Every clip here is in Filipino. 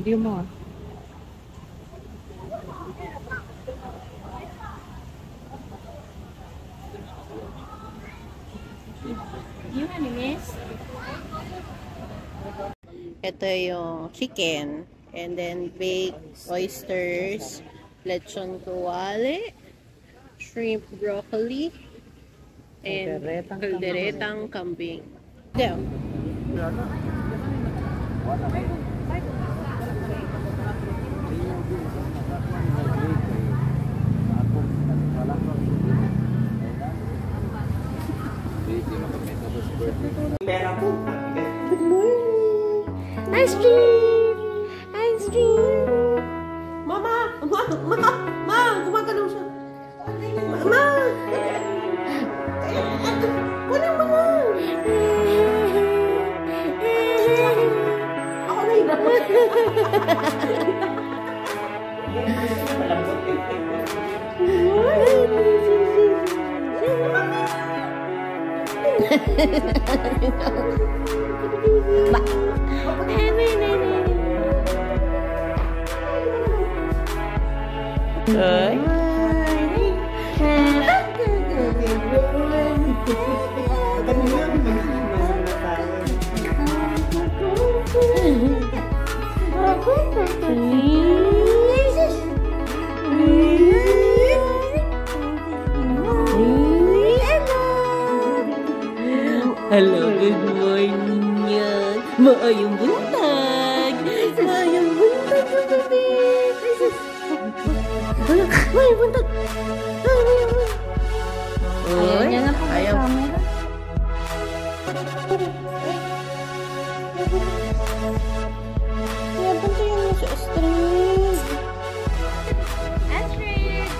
Video mo. You want miss? Ito yung chicken. And then baked oysters, lechon kawali, shrimp broccoli, and kalderetang kambing. There. Good morning! Ice cream! Ice cream! Mama! Gumagalaw siya! Mama! Kunin mo na! Ako na yun! Hello, good morning yan. Maayong buntag. Maayong buntag sa gabi. Maayong buntag. Ayaw niya na po sa camera. Kaya punta yan sa Astrid. Astrid!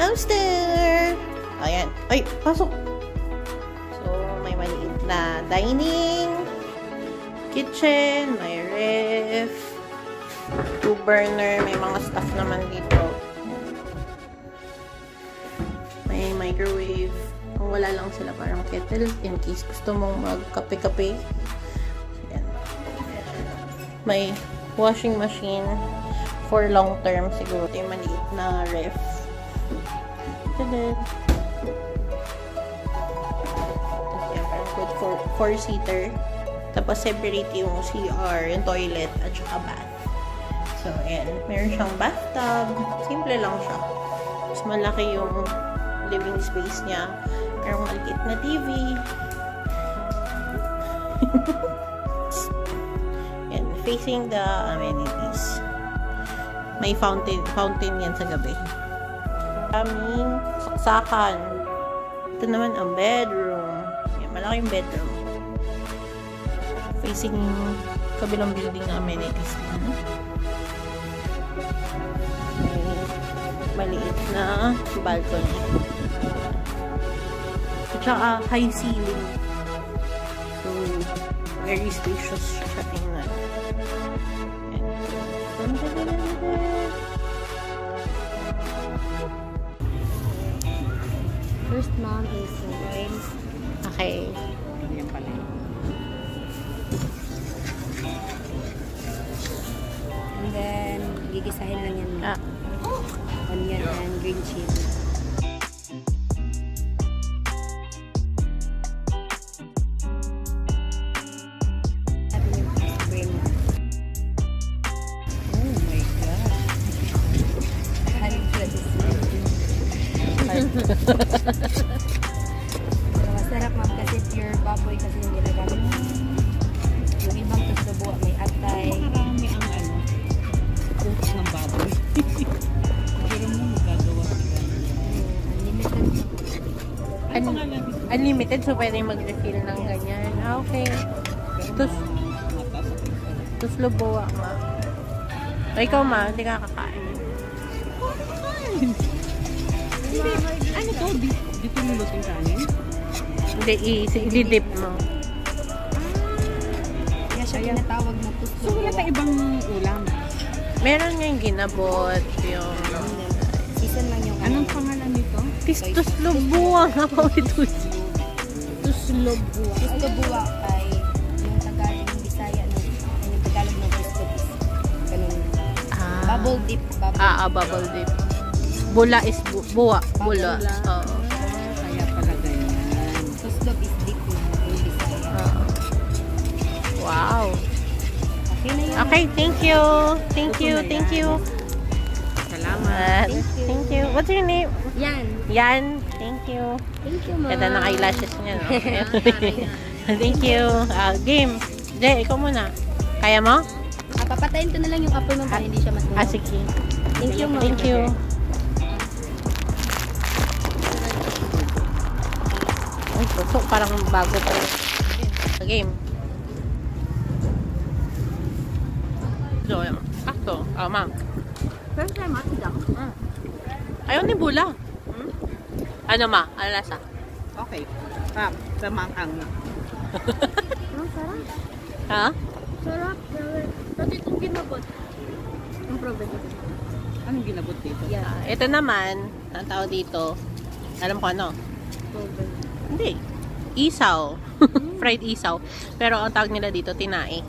Hamster! Ayan. Ay, pasok! So, may maliit na dining, kitchen, may ref, 2 burner, may mga stuff naman dito. May microwave. Kung wala lang sila parang kettle in case gusto mong magkape-kape. Ayan. May washing machine for long term siguro. Ito yung maliit na ref. Tada! Tapos yan, parang good for 4-seater. Tapos separate yung CR, yung toilet, at saka bath. So, ayan. Meron siyang bathtub. Simple lang siya. Mas malaki yung living space niya. Merong maliit na TV. Ayan. Facing the amenities. May fountain yan sa gabi. Aming saksakan. Ito naman ang bedroom. Ayan, malaking bedroom. Facing kabilang building na amenities na. May maliit na balcony. At saka high ceiling. So, very spacious siya tingnan. First mom is wine. Okay. Yan pala. And then, gigisahin lang yan. Onion and green chili. At yung spring. Oh my God. Pero masarap ma'am kasi pure baboy kasi yung ginagamit. Yung ibang tuslobo may atay. Marami ang ano, cook ng baboy. Pero mo magagawa sila. Unlimited. Unlimited, so pwede mag-refill ng ganyan. Okay. Tus loboa, ma. O, ikaw, ma, hindi ka kakain. Ano to? Dito niluting kanin? Hindi, i-dip mo. Kaya siya tinatawag na So tuslobo. wala pa ibang ulam. Meron nga yung ginabot, yung... Season lang yung Anong pangalan nito? Tus loboa nga pa, tus. tuslobo? Tuslobo ay yung Tagalog ng Bisaya yung Tagalog ng Tuslobo. Ganun. Bubble dip. Bubble dip. Bula is buwa. Bula. Bula. Oo. Kaya pala ganyan. Tuslob is dip yung Bisaya. Wow. Okay na yun. Okay, thank you. Thank you, thank you. Salamat. Thank you. What's your name? Yan. Yan. Thank you. Thank you, ma'am. Ganda ng eyelashes niya, no? Thank you. Game. Jay, ikaw muna. Kaya mo? Papatayin ko na lang yung apple mo para hindi siya masunog. Sige. Thank you, ma'am. Thank you. Ay, puso. Parang bago pa rin. Game. So, sakto. Ma'am. First time, ate daw. Ayaw ni Bula. Ano, ma? Ano lasa? Okay. Sa mangkang. Ang sarap. Ha? Sarap. Pati itong ginabot. Ang proven. Anong ginabot dito? Yeah. Ito naman, ang tao dito, alam ko ano? Proven. Hindi. Isaw. Fried isaw. Pero ang tawag nila dito, tinae.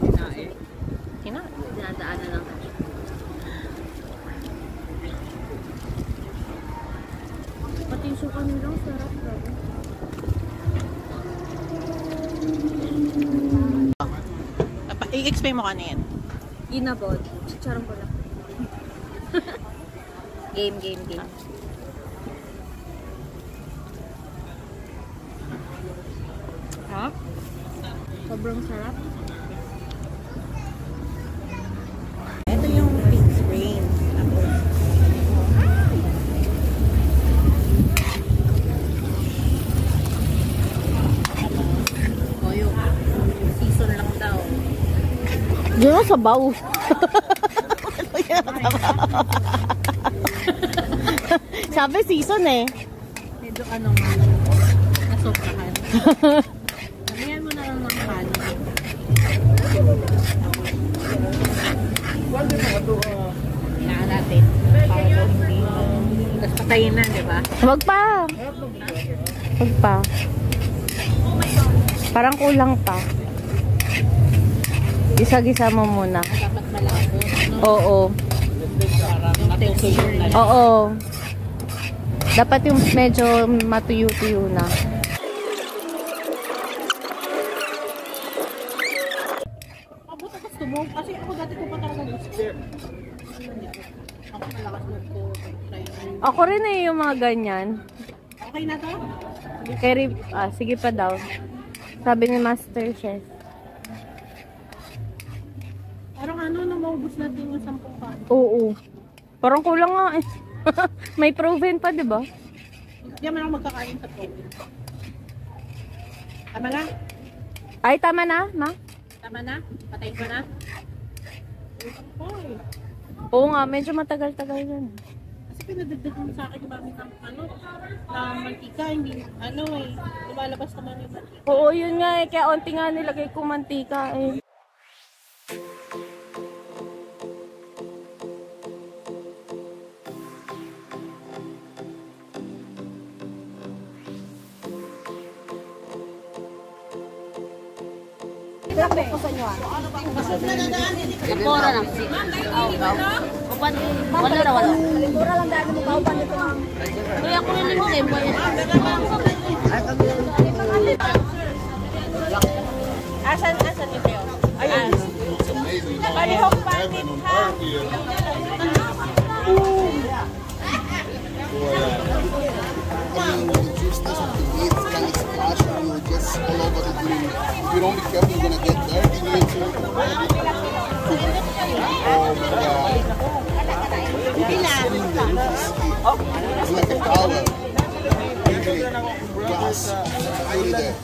Kinain. Tinae. Dinadaanan lang. Pati yung suka nilang sarap. I-explain mo ano yan. Ginabot. Chicharong ko lang. Game. Ha? Sobrang sarap. Ito yung pig's brain. O yung season lang daw. Diyan sa sabaw. Sabi season eh. Medyo anong nasobrahan. Lagyan mo na lang ng kanin. Kailangan natin. Para po hindi. Tapos patayin na, di ba? Wag pa. Wag pa. Parang kulang pa. Gisa-gisa mo muna. Dapat malabo. Oo. Parang texture na. Oo. Dapat yung medyo matuyo-tuyo na. Abot ako gusto mo. Kasi ako dati ko pa talaga gusto. Ako malakas mag-try. Ako rin eh, yung mga ganyan. Okay na to? Sige pa daw. Sabi ni Master Chef. Parang maubos natin yung 10 pa. Oo. Parang kulang nga eh. May proven pa, di ba? Hindi naman ako magkakain sa protein. Tama na? Ay, tama na, ma? Tama na? Patayin ko na? Okay. Oo nga, medyo matagal-tagal yun. Kasi pinadagdag mo sa akin yung mami ng na mantika, hindi, lumalabas naman yung mantika. Oo, yun nga eh. Kaya onti nga nilagay kong mantika eh. Kapora lang. Upan. Wala na wala. Kapora lang dahil mo kaupan dito. Kuya ko rin yung tempo yan. Asan yung tayo? Ayun. Palihok panin ha. All over the green. If you don't be careful, you're gonna get dirty into it. Oh my God. It's like a towel. Really. Glass. Put it there.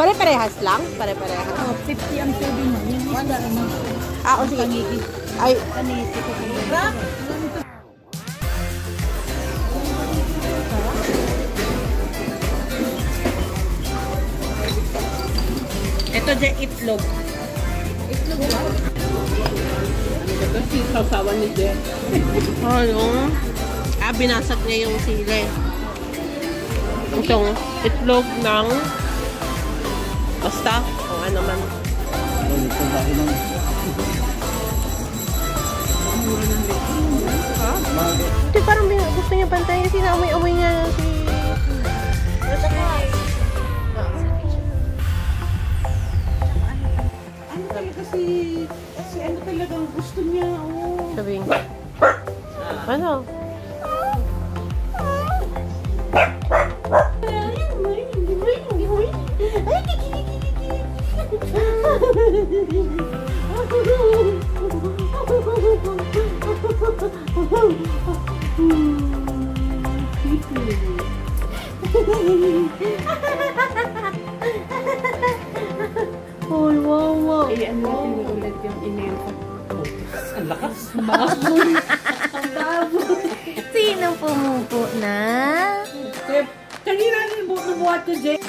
Pare-parehas lang? Pare-parehas. 50 ang tubig mo. Yung isda naman. O sige. Ay. Ito dyan itlog. Ito si sausawan ni Jen. Ano? Binasag niya yung sili. Itong itlog ng basta kung ano man. Ito parang gusto niya pantayin kasi naamoy-amoy niya si... Kasi ano talagang gusto niya. Sabihin ko. Ano? Oh, wow. Ano natin ulit yung email ko. Ang lakas. Sino pumupo na? Kanina rin buhat ko, Jen.